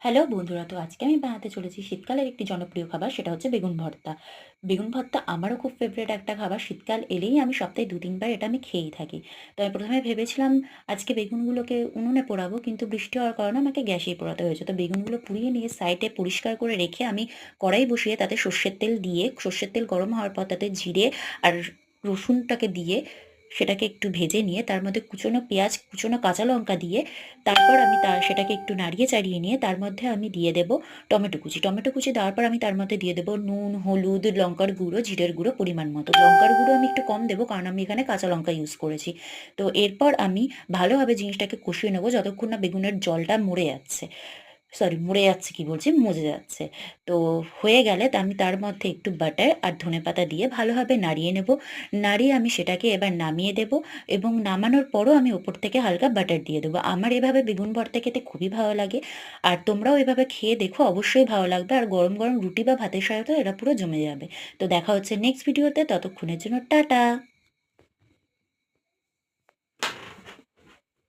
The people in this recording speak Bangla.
হ্যালো বন্ধুরা, তো আজকে আমি বানাতে চলেছি শীতকালের একটি জনপ্রিয় খাবার, সেটা হচ্ছে বেগুন ভর্তা। বেগুন ভর্তা আমারও খুব ফেভারিট একটা খাবার। শীতকাল এলেই আমি সপ্তাহে ২-৩ বার এটা আমি খেয়েই থাকি। তো আমি ১ম এ ভেবেছিলাম আজকে বেগুনগুলোকে উনুনে পোড়াবো, কিন্তু বৃষ্টি হওয়ার কারণে আমাকে গ্যাসেই পোড়াতে হয়েছে। তো বেগুনগুলো পুড়িয়ে নিয়ে সাইডে পরিষ্কার করে রেখে আমি কড়াই বসিয়ে তাতে সর্ষের তেল দিয়ে, সর্ষের তেল গরম হওয়ার পর তাতে জিরে আর রসুনটাকে দিয়ে সেটাকে একটু ভেজে নিয়ে তার মধ্যে কুচনো পেঁয়াজ, কুচনো কাঁচা লঙ্কা দিয়ে তারপর আমি সেটাকে একটু নাড়িয়ে চাড়িয়ে নিয়ে তার মধ্যে আমি দিয়ে দেবো টমেটো কুচি। টমেটো কুচি দেওয়ার পর আমি তার মধ্যে দিয়ে দেবো নুন, হলুদ, লঙ্কার গুঁড়ো, জিরের গুঁড়ো পরিমাণ মতো। লঙ্কার গুঁড়ো আমি একটু কম দেবো কারণ আমি এখানে কাঁচা লঙ্কা ইউজ করেছি। তো এরপর আমি ভালোভাবে জিনিসটাকে কষিয়ে নেবো যতক্ষণ না বেগুনের জলটা মরে যাচ্ছে। সরি, মরে যাচ্ছে কি বলছি, মজে যাচ্ছে। তো হয়ে গেলে আমি তার মধ্যে একটু বাটার আর ধনেপাতা দিয়ে ভালোভাবে নাড়িয়ে নেব। নাড়িয়ে আমি সেটাকে এবার নামিয়ে দেব এবং নামানোর পরও আমি ওপর থেকে হালকা বাটার দিয়ে দেবো। আমার এভাবে বেগুন ভর্তা খেতে খুবই ভালো লাগে। আর তোমরাও এভাবে খেয়ে দেখো, অবশ্যই ভালো লাগবে। আর গরম গরম রুটি বা ভাতের সাথে তো এটা পুরো জমে যাবে। তো দেখা হচ্ছে নেক্সট ভিডিওতে, ততক্ষণের জন্য টাটা।